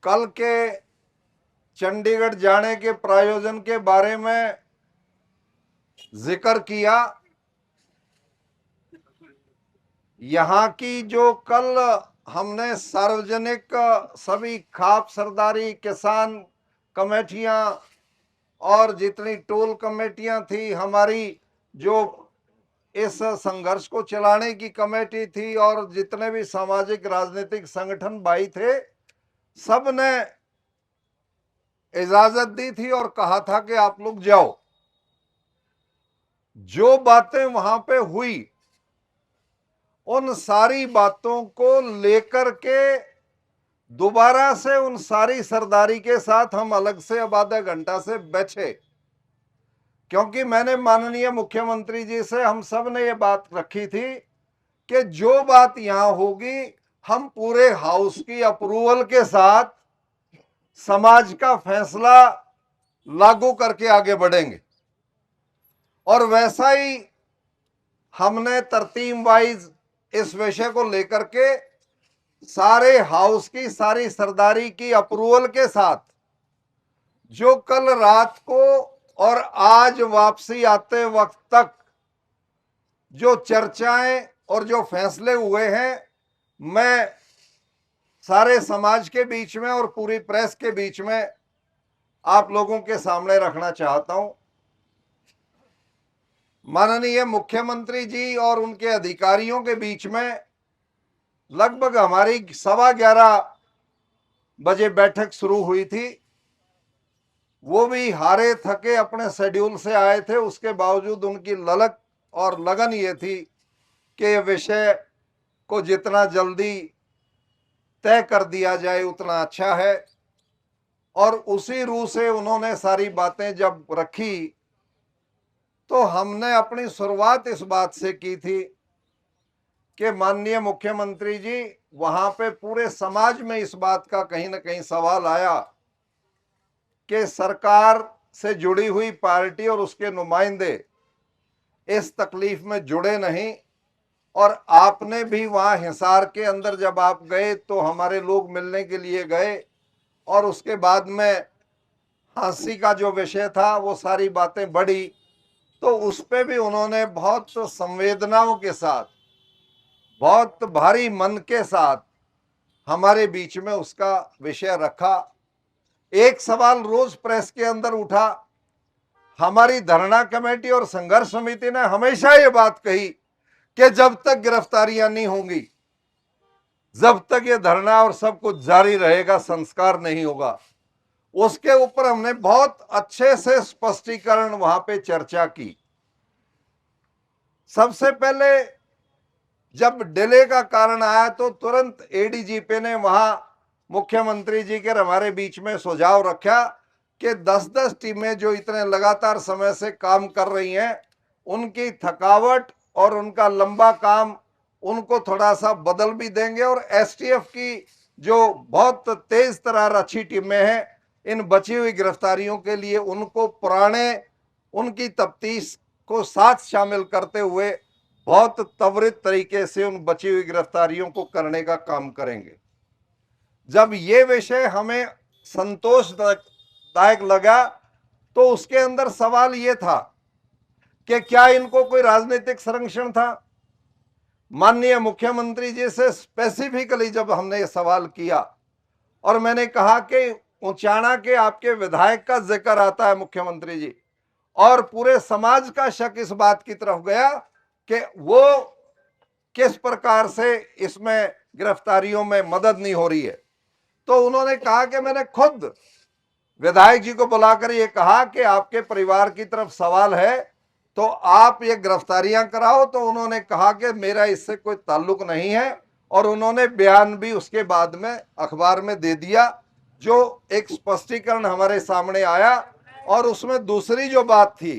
कल के चंडीगढ़ जाने के प्रायोजन के बारे में जिक्र किया। यहाँ की जो कल हमने सार्वजनिक सभी खाप सरदारी किसान कमेटियां और जितनी टोल कमेटियां थी, हमारी जो इस संघर्ष को चलाने की कमेटी थी और जितने भी सामाजिक राजनीतिक संगठन भाई थे, सब ने इजाजत दी थी और कहा था कि आप लोग जाओ। जो बातें वहां पे हुई, उन सारी बातों को लेकर के दोबारा से उन सारी सरदारी के साथ हम अलग से अब आधा घंटा से बैठे, क्योंकि मैंने माननीय मुख्यमंत्री जी से हम सब ने ये बात रखी थी कि जो बात यहां होगी, हम पूरे हाउस की अप्रूवल के साथ समाज का फैसला लागू करके आगे बढ़ेंगे। और वैसा ही हमने तरतीब वाइज इस विषय को लेकर के सारे हाउस की सारी सरदारी की अप्रूवल के साथ जो कल रात को और आज वापसी आते वक्त तक जो चर्चाएं और जो फैसले हुए हैं, मैं सारे समाज के बीच में और पूरी प्रेस के बीच में आप लोगों के सामने रखना चाहता हूं। माननीय मुख्यमंत्री जी और उनके अधिकारियों के बीच में लगभग हमारी 11:15 बजे बैठक शुरू हुई थी। वो भी हारे थके अपने शेड्यूल से आए थे, उसके बावजूद उनकी ललक और लगन ये थी कि विषय को जितना जल्दी तय कर दिया जाए उतना अच्छा है। और उसी रूह से उन्होंने सारी बातें जब रखी, तो हमने अपनी शुरुआत इस बात से की थी कि माननीय मुख्यमंत्री जी, वहां पे पूरे समाज में इस बात का कहीं ना कहीं सवाल आया कि सरकार से जुड़ी हुई पार्टी और उसके नुमाइंदे इस तकलीफ में जुड़े नहीं। और आपने भी वहां हिसार के अंदर जब आप गए तो हमारे लोग मिलने के लिए गए, और उसके बाद में फांसी का जो विषय था वो सारी बातें बढ़ी, तो उस पे भी उन्होंने बहुत संवेदनाओं के साथ, बहुत भारी मन के साथ हमारे बीच में उसका विषय रखा। एक सवाल रोज प्रेस के अंदर उठा, हमारी धरना कमेटी और संघर्ष समिति ने हमेशा ये बात कही कि जब तक गिरफ्तारियां नहीं होंगी, जब तक ये धरना और सब कुछ जारी रहेगा, संस्कार नहीं होगा। उसके ऊपर हमने बहुत अच्छे से स्पष्टीकरण वहां पे चर्चा की। सबसे पहले जब डिले का कारण आया तो तुरंत एडीजीपी ने वहां मुख्यमंत्री जी के हमारे बीच में सुझाव रखा कि 10-10 टीमें जो इतने लगातार समय से काम कर रही हैं, उनकी थकावट और उनका लंबा काम, उनको थोड़ा सा बदल भी देंगे। और एसटीएफ की जो बहुत तेज तरार अच्छी टीमें हैं, इन बची हुई गिरफ्तारियों के लिए उनको पुराने उनकी तफ्तीश को साथ शामिल करते हुए बहुत त्वरित तरीके से उन बची हुई गिरफ्तारियों को करने का काम करेंगे। जब ये विषय हमें संतोषदायक लगा, तो उसके अंदर सवाल ये था कि क्या इनको कोई राजनीतिक संरक्षण था। माननीय मुख्यमंत्री जी से स्पेसिफिकली जब हमने ये सवाल किया, और मैंने कहा कि उचाना के आपके विधायक का जिक्र आता है मुख्यमंत्री जी, और पूरे समाज का शक इस बात की तरफ गया कि वो किस प्रकार से इसमें गिरफ्तारियों में मदद नहीं हो रही है, तो उन्होंने कहा कि मैंने खुद विधायक जी को बुलाकर ये कहा कि आपके परिवार की तरफ सवाल है तो आप ये गिरफ्तारियां कराओ। तो उन्होंने कहा कि मेरा इससे कोई ताल्लुक नहीं है, और उन्होंने बयान भी उसके बाद में अखबार में दे दिया, जो एक स्पष्टीकरण हमारे सामने आया। और उसमें दूसरी जो बात थी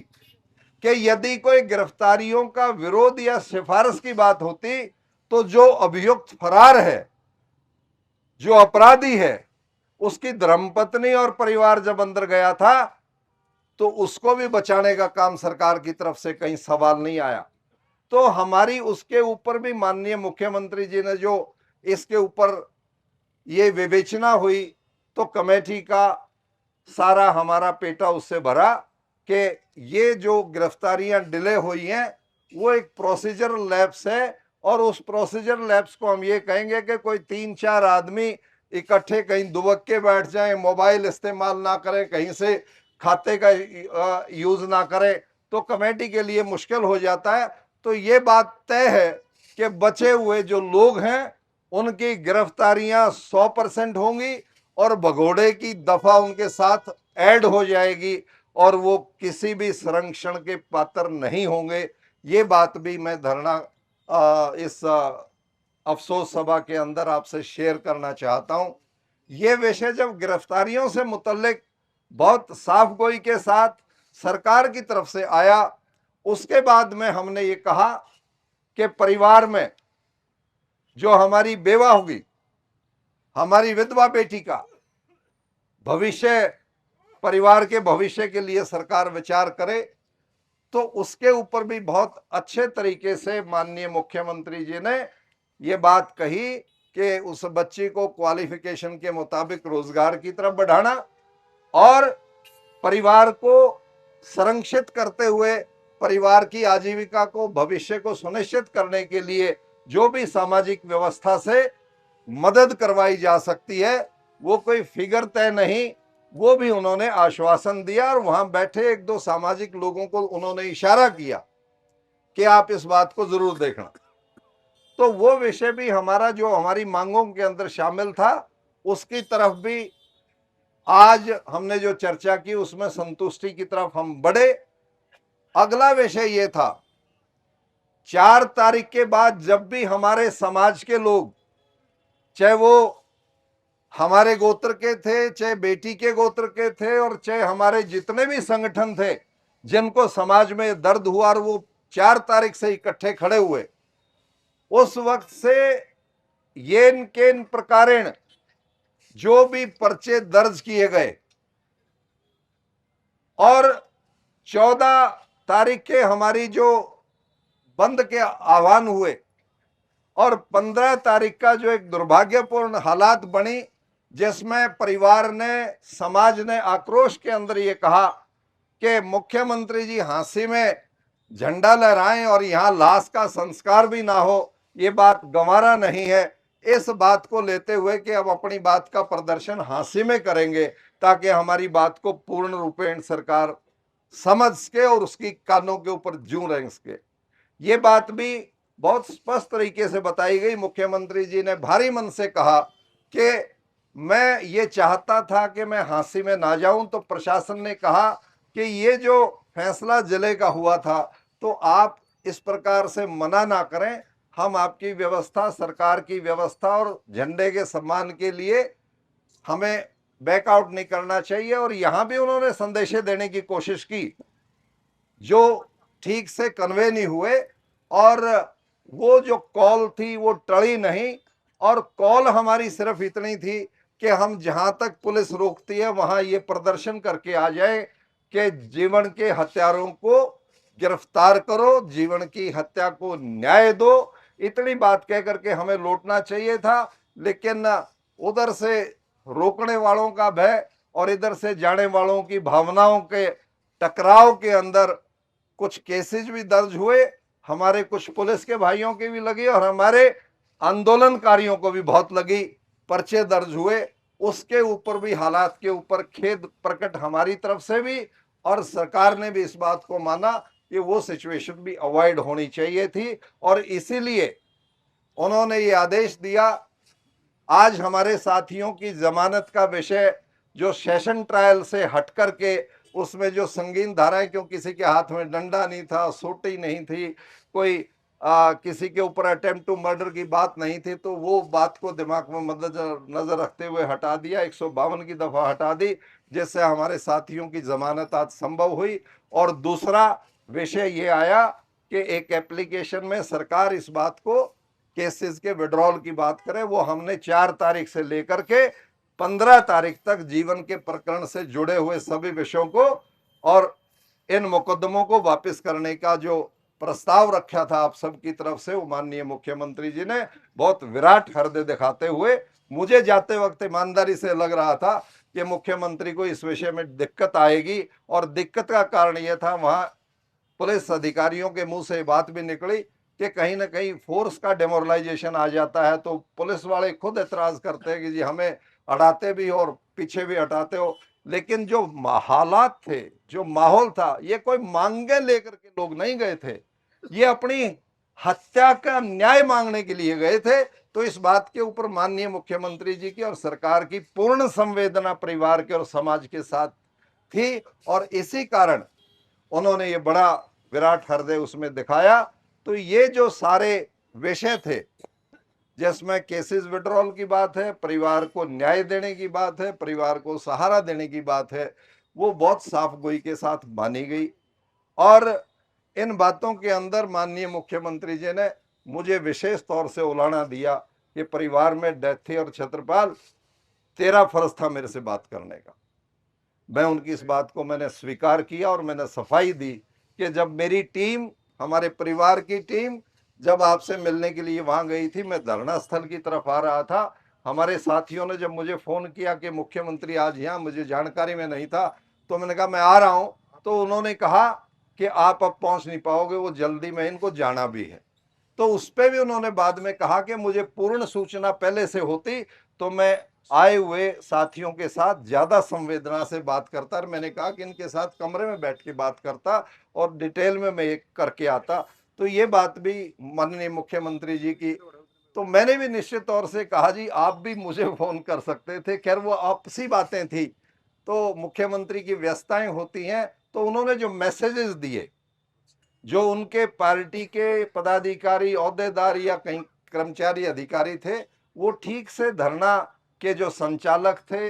कि यदि कोई गिरफ्तारियों का विरोध या सिफारिश की बात होती, तो जो अभियुक्त फरार है, जो अपराधी है, उसकी धर्मपत्नी और परिवार जब अंदर गया था तो उसको भी बचाने का काम सरकार की तरफ से कहीं सवाल नहीं आया। तो हमारी उसके ऊपर भी माननीय मुख्यमंत्री जी ने जो इसके ऊपर ये विवेचना हुई, तो कमेटी का सारा हमारा पेटा उससे भरा कि ये जो गिरफ्तारियां डिले हुई हैं वो एक प्रोसीजर लैप्स है, और उस प्रोसीजर लैप्स को हम ये कहेंगे कि कोई 3-4 आदमी इकट्ठे कहीं दुबक के बैठ जाएं, मोबाइल इस्तेमाल ना करें, कहीं से खाते का यूज ना करें, तो कमेटी के लिए मुश्किल हो जाता है। तो ये बात तय है कि बचे हुए जो लोग हैं उनकी गिरफ्तारियां 100% होंगी और भगोड़े की दफा उनके साथ ऐड हो जाएगी और वो किसी भी संरक्षण के पात्र नहीं होंगे। ये बात भी मैं धरना इस अफसोस सभा के अंदर आपसे शेयर करना चाहता हूं। ये विषय जब गिरफ्तारियों से मुतल्लिक बहुत साफ गोई के साथ सरकार की तरफ से आया, उसके बाद में हमने ये कहा कि परिवार में जो हमारी बेवा होगी, हमारी विधवा बेटी का भविष्य, परिवार के भविष्य के लिए सरकार विचार करे, तो उसके ऊपर भी बहुत अच्छे तरीके से माननीय मुख्यमंत्री जी ने ये बात कही कि उस बच्ची को क्वालिफिकेशन के मुताबिक रोजगार की तरफ बढ़ाना और परिवार को संरक्षित करते हुए परिवार की आजीविका को, भविष्य को सुनिश्चित करने के लिए जो भी सामाजिक व्यवस्था से मदद करवाई जा सकती है, वो कोई फिगर तय नहीं, वो भी उन्होंने आश्वासन दिया। और वहां बैठे 1-2 सामाजिक लोगों को उन्होंने इशारा किया कि आप इस बात को जरूर देखना। तो वो विषय भी हमारा जो हमारी मांगों के अंदर शामिल था, उसकी तरफ भी आज हमने जो चर्चा की उसमें संतुष्टि की तरफ हम बढ़े। अगला विषय ये था, 4 तारीख के बाद जब भी हमारे समाज के लोग, चाहे वो हमारे गोत्र के थे, चाहे बेटी के गोत्र के थे, और चाहे हमारे जितने भी संगठन थे जिनको समाज में दर्द हुआ और वो 4 तारीख से इकट्ठे खड़े हुए, उस वक्त से येन केन प्रकारेण जो भी पर्चे दर्ज किए गए और 14 तारीख के हमारी जो बंद के आह्वान हुए और 15 तारीख का जो एक दुर्भाग्यपूर्ण हालात बनी जिसमें परिवार ने, समाज ने आक्रोश के अंदर ये कहा कि मुख्यमंत्री जी हांसी में झंडा लहराएं और यहां लाश का संस्कार भी ना हो, ये बात गंवारा नहीं है। इस बात को लेते हुए कि अब अपनी बात का प्रदर्शन हांसी में करेंगे ताकि हमारी बात को पूर्ण रूपेण सरकार समझ सके और उसकी कानों के ऊपर जूं रह सके। ये बात भी बहुत स्पष्ट तरीके से बताई गई। मुख्यमंत्री जी ने भारी मन से कहा कि मैं ये चाहता था कि मैं हांसी में ना जाऊं, तो प्रशासन ने कहा कि ये जो फैसला जिले का हुआ था तो आप इस प्रकार से मना ना करें, हम आपकी व्यवस्था, सरकार की व्यवस्था और झंडे के सम्मान के लिए हमें बैकआउट नहीं करना चाहिए। और यहां भी उन्होंने संदेशे देने की कोशिश की जो ठीक से कन्वे नहीं हुए, और वो जो कॉल थी वो टली नहीं। और कॉल हमारी सिर्फ इतनी थी कि हम जहां तक पुलिस रोकती है वहां ये प्रदर्शन करके आ जाए कि जीवन के हत्यारों को गिरफ्तार करो, जीवन की हत्या को न्याय दो। इतनी बात कह करके हमें लौटना चाहिए था, लेकिन उधर से रोकने वालों का भय और इधर से जाने वालों की भावनाओं के टकराव के अंदर कुछ केसेस भी दर्ज हुए, हमारे कुछ पुलिस के भाइयों के भी लगी और हमारे आंदोलनकारियों को भी बहुत लगी, पर्चे दर्ज हुए। उसके ऊपर भी, हालात के ऊपर खेद प्रकट हमारी तरफ से भी, और सरकार ने भी इस बात को माना कि वो सिचुएशन भी अवॉइड होनी चाहिए थी, और इसीलिए उन्होंने ये आदेश दिया। आज हमारे साथियों की जमानत का विषय जो सेशन ट्रायल से हट करके उसमें जो संगीन धाराएं, क्यों किसी के हाथ में डंडा नहीं था, सोटी नहीं थी, कोई किसी के ऊपर अटेम्प्ट टू मर्डर की बात नहीं थी, तो वो बात को दिमाग में नजर रखते हुए हटा दिया, 152 की दफा हटा दी, जिससे हमारे साथियों की जमानत आज संभव हुई। और दूसरा विषय ये आया कि एक एप्लीकेशन में सरकार इस बात को, केसेस के विड्रॉल की बात करे, वो हमने 4 तारीख से लेकर के 15 तारीख तक जीवन के प्रकरण से जुड़े हुए सभी विषयों को और इन मुकदमों को वापस करने का जो प्रस्ताव रखा था आप सबकी तरफ से, वो माननीय मुख्यमंत्री जी ने बहुत विराट हृदय दिखाते हुए मुझे जाते वक्त ईमानदारी से लग रहा था कि मुख्यमंत्री को इस विषय में दिक्कत आएगी, और दिक्कत का कारण यह था, वहां पुलिस अधिकारियों के मुंह से बात भी निकली कि कहीं ना कहीं फोर्स का डेमोरलाइजेशन आ जाता है, तो पुलिस वाले खुद एतराज करते हैं कि जी हमें हटाते भी हो और पीछे भी हटाते हो। लेकिन जो हालात थे, जो माहौल था, ये कोई मांगे लेकर के लोग नहीं गए थे, ये अपनी हत्या का न्याय मांगने के लिए गए थे। तो इस बात के ऊपर माननीय मुख्यमंत्री जी की और सरकार की पूर्ण संवेदना परिवार के और समाज के साथ थी, और इसी कारण उन्होंने ये बड़ा विराट हृदय उसमें दिखाया। तो ये जो सारे विषय थे, जिसमें केसेस विड्रॉल की बात है, परिवार को न्याय देने की बात है, परिवार को सहारा देने की बात है, वो बहुत साफ गोई के साथ मानी गई। और इन बातों के अंदर माननीय मुख्यमंत्री जी ने मुझे विशेष तौर से उलाना दिया कि परिवार में डेथ थी और छत्रपाल तेरा फर्ज था मेरे से बात करने का। मैं उनकी इस बात को मैंने स्वीकार किया और मैंने सफाई दी कि जब मेरी टीम, हमारे परिवार की टीम जब आपसे मिलने के लिए वहां गई थी, मैं धरना स्थल की तरफ आ रहा था, हमारे साथियों ने जब मुझे फोन किया कि मुख्यमंत्री आज यहाँ, मुझे जानकारी में नहीं था, तो मैंने कहा मैं आ रहा हूं। तो उन्होंने कहा कि आप अब पहुंच नहीं पाओगे, वो जल्दी में, इनको जाना भी है। तो उस पर भी उन्होंने बाद में कहा कि मुझे पूर्ण सूचना पहले से होती तो मैं आए हुए साथियों के साथ ज्यादा संवेदना से बात करता, और मैंने कहा कि इनके साथ कमरे में बैठ के बात करता और डिटेल में मैं एक करके आता। तो ये बात भी माननीय मुख्यमंत्री जी की, तो मैंने भी निश्चित तौर से कहा जी आप भी मुझे फोन कर सकते थे। खैर वो आपसी बातें थी, तो मुख्यमंत्री की व्यस्तताएं होती हैं। तो उन्होंने जो मैसेजेस दिए, जो उनके पार्टी के पदाधिकारी, ओहदेदार या कहीं कर्मचारी अधिकारी थे, वो ठीक से धरना के जो संचालक थे,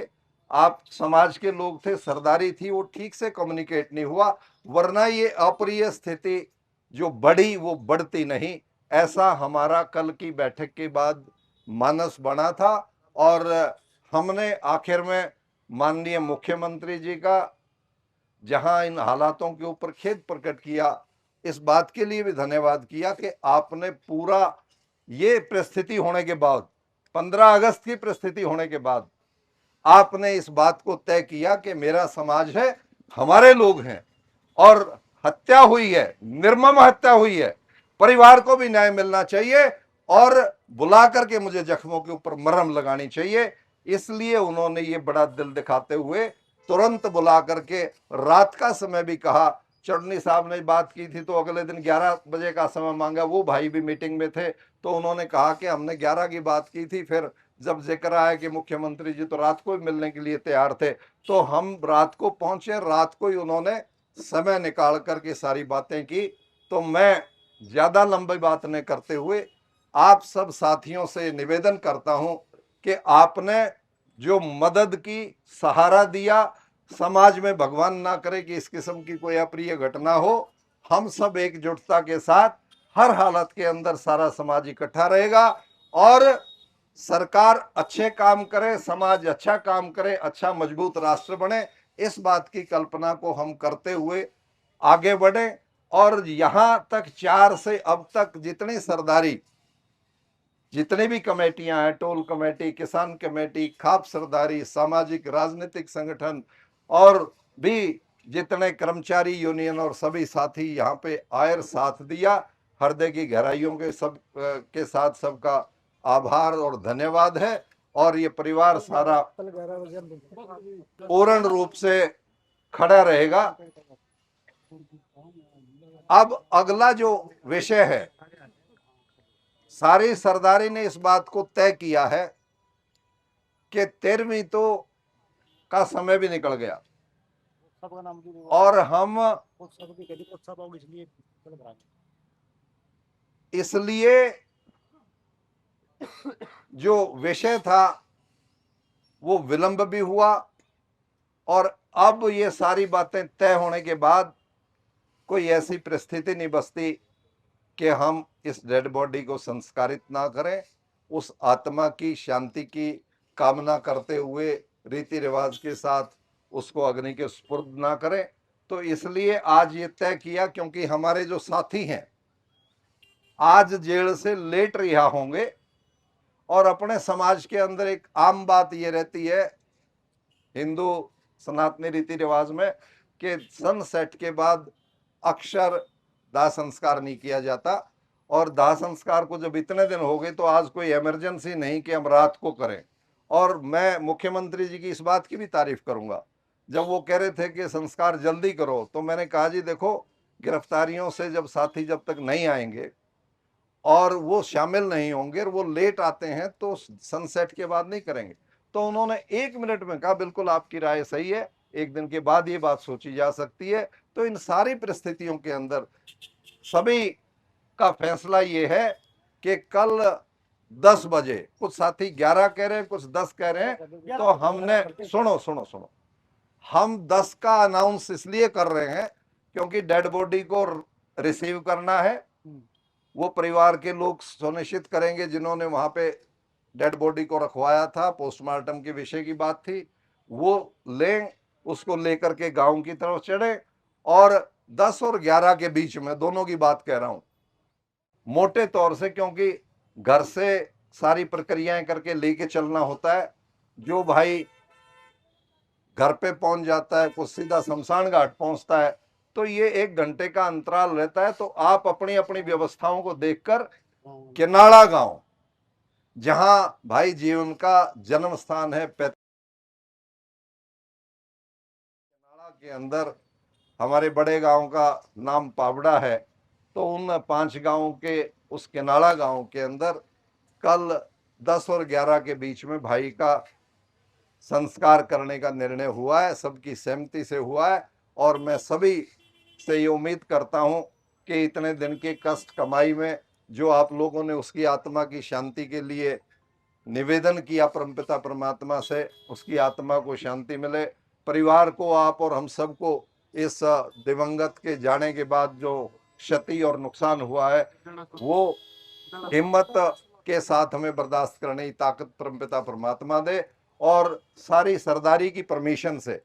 आप समाज के लोग थे, सरदारी थी, वो ठीक से कम्युनिकेट नहीं हुआ, वरना ये अप्रिय स्थिति जो बढ़ी वो बढ़ती नहीं। ऐसा हमारा कल की बैठक के बाद मानस बना था, और हमने आखिर में माननीय मुख्यमंत्री जी का जहां इन हालातों के ऊपर खेद प्रकट किया, इस बात के लिए भी धन्यवाद किया कि आपने पूरा ये परिस्थिति होने के बाद, 15 अगस्त की परिस्थिति होने के बाद, आपने इस बात को तय किया कि मेरा समाज है, हमारे लोग हैं, और हत्या हुई है, निर्मम हत्या हुई है, परिवार को भी न्याय मिलना चाहिए, और बुला करके मुझे जख्मों के ऊपर मरहम लगानी चाहिए। इसलिए उन्होंने ये बड़ा दिल दिखाते हुए तुरंत बुला करके रात का समय भी कहा। चटनी साहब ने बात की थी तो अगले दिन 11 बजे का समय मांगा, वो भाई भी मीटिंग में थे, तो उन्होंने कहा कि हमने 11 की बात की थी, फिर जब जिक्र आया कि मुख्यमंत्री जी तो रात को ही मिलने के लिए तैयार थे, तो हम रात को पहुंचे, रात को ही उन्होंने समय निकाल करके सारी बातें की। तो मैं ज्यादा लंबी बात नहीं करते हुए आप सब साथियों से निवेदन करता हूं कि आपने जो मदद की, सहारा दिया, समाज में भगवान ना करे कि इस किस्म की कोई अप्रिय घटना हो, हम सब एकजुटता के साथ हर हालत के अंदर सारा समाज इकट्ठा रहेगा, और सरकार अच्छे काम करे, समाज अच्छा काम करे, अच्छा मजबूत राष्ट्र बने, इस बात की कल्पना को हम करते हुए आगे बढ़े। और यहां तक 4 से अब तक जितनी सरदारी, जितनी भी कमेटियां हैं, टोल कमेटी, किसान कमेटी, खाप सरदारी, सामाजिक राजनीतिक संगठन, और भी जितने कर्मचारी यूनियन और सभी साथी यहाँ पे आयर साथ दिया, हृदय की गहराइयों के सब के साथ सबका आभार और धन्यवाद है। और ये परिवार सारा पूर्ण रूप से खड़ा रहेगा। अब अगला जो विषय है, सारी सरदारी ने इस बात को तय किया है कि 13वीं तो का समय भी निकल गया, और हम इसलिए जो विषय था वो विलंब भी हुआ, और अब ये सारी बातें तय होने के बाद कोई ऐसी परिस्थिति नहीं बचती कि हम इस डेड बॉडी को संस्कारित ना करें, उस आत्मा की शांति की कामना करते हुए रीति रिवाज के साथ उसको अग्नि के सुपुर्द ना करें। तो इसलिए आज ये तय किया, क्योंकि हमारे जो साथी हैं आज जेल से लेट रिहा होंगे, और अपने समाज के अंदर एक आम बात ये रहती है हिंदू सनातनी रीति रिवाज में कि सनसेट के बाद अक्षर दाह संस्कार नहीं किया जाता, और दाह संस्कार को जब इतने दिन हो गए तो आज कोई इमरजेंसी नहीं कि हम रात को करें। और मैं मुख्यमंत्री जी की इस बात की भी तारीफ करूंगा, जब वो कह रहे थे कि संस्कार जल्दी करो, तो मैंने कहा जी देखो, गिरफ्तारियों से जब साथी जब तक नहीं आएंगे और वो शामिल नहीं होंगे और वो लेट आते हैं तो सनसेट के बाद नहीं करेंगे। तो उन्होंने 1 मिनट में कहा बिल्कुल आपकी राय सही है, 1 दिन के बाद ये बात सोची जा सकती है। तो इन सारी परिस्थितियों के अंदर सभी का फैसला ये है कि कल 10 बजे, कुछ साथी 11 कह रहे हैं, कुछ 10 कह रहे हैं, तो हमने सुनो हम 10 का अनाउंस इसलिए कर रहे हैं क्योंकि डेड बॉडी को रिसीव करना है। वो परिवार के लोग सुनिश्चित करेंगे जिन्होंने वहां पे डेड बॉडी को रखवाया था, पोस्टमार्टम के विषय की बात थी, वो लें, उसको लेकर के गांव की तरफ चढ़े। और 10 और 11 के बीच में, दोनों की बात कह रहा हूं मोटे तौर से, क्योंकि घर से सारी प्रक्रियाएं करके लेके चलना होता है। जो भाई घर पे पहुंच जाता है, कुछ सीधा शमशान घाट पहुंचता है, तो ये 1 घंटे का अंतराल रहता है। तो आप अपनी अपनी व्यवस्थाओं को देखकर किनाड़ा गांव, जहां भाई जीवन का जन्म स्थान है, किनाड़ा के अंदर हमारे बड़े गांव का नाम पावड़ा है, तो उन 5 गांवों के उस किनाड़ा गांव के अंदर कल 10 और 11 के बीच में भाई का संस्कार करने का निर्णय हुआ है, सबकी सहमति से हुआ है। और मैं सभी से ये उम्मीद करता हूं कि इतने दिन के कष्ट कमाई में जो आप लोगों ने उसकी आत्मा की शांति के लिए निवेदन किया परमपिता परमात्मा से, उसकी आत्मा को शांति मिले। परिवार को, आप और हम सबको इस दिवंगत के जाने के बाद जो क्षति और नुकसान हुआ है वो हिम्मत के साथ हमें बर्दाश्त करने की ताकत परमपिता परमात्मा दे। और सारी सरदारी की परमिशन से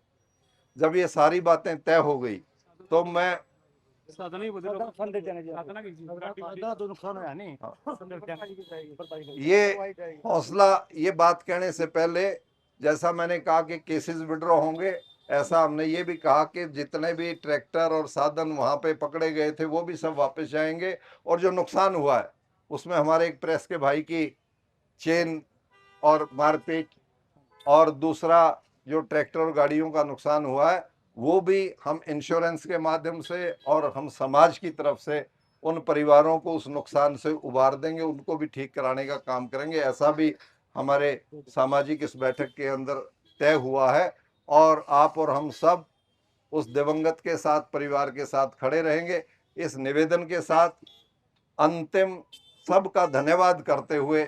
जब ये सारी बातें तय हो गई तो मैं ये हौसला, ये बात कहने से पहले, जैसा मैंने कहा कि केसेस विड्रॉ होंगे, ऐसा हमने ये भी कहा कि जितने भी ट्रैक्टर और साधन वहां पे पकड़े गए थे वो भी सब वापस जाएंगे। और जो नुकसान हुआ है उसमें हमारे एक प्रेस के भाई की चेन और मारपीट, और दूसरा जो ट्रैक्टर और गाड़ियों का नुकसान हुआ है वो भी हम इंश्योरेंस के माध्यम से और हम समाज की तरफ से उन परिवारों को उस नुकसान से उबार देंगे, उनको भी ठीक कराने का काम करेंगे। ऐसा भी हमारे सामाजिक इस बैठक के अंदर तय हुआ है। और आप और हम सब उस दिवंगत के साथ, परिवार के साथ खड़े रहेंगे। इस निवेदन के साथ अंतिम सबका धन्यवाद करते हुए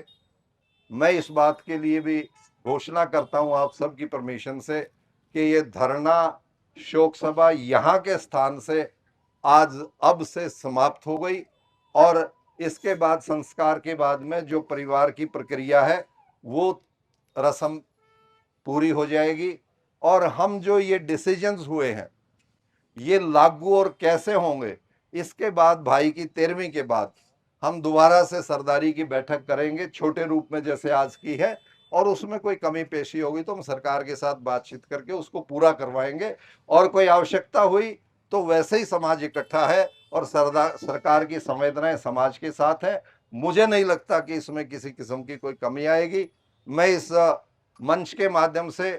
मैं इस बात के लिए भी घोषणा करता हूं आप सबकी परमिशन से कि ये धरना शोक सभा यहाँ के स्थान से आज अब से समाप्त हो गई। और इसके बाद संस्कार के बाद में जो परिवार की प्रक्रिया है वो रस्म पूरी हो जाएगी। और हम जो ये डिसीजंस हुए हैं ये लागू और कैसे होंगे, इसके बाद भाई की 13वीं के बाद हम दोबारा से सरदारी की बैठक करेंगे, छोटे रूप में जैसे आज की है। और उसमें कोई कमी पेशी होगी तो हम सरकार के साथ बातचीत करके उसको पूरा करवाएंगे। और कोई आवश्यकता हुई तो वैसे ही समाज इकट्ठा है और सरकार की संवेदनाएं समाज के साथ है। मुझे नहीं लगता कि इसमें किसी किस्म की कोई कमी आएगी। मैं इस मंच के माध्यम से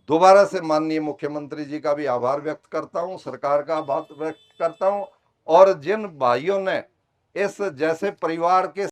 दोबारा से माननीय मुख्यमंत्री जी का भी आभार व्यक्त करता हूं, सरकार का आभार व्यक्त करता हूं। और जिन भाइयों ने इस जैसे परिवार के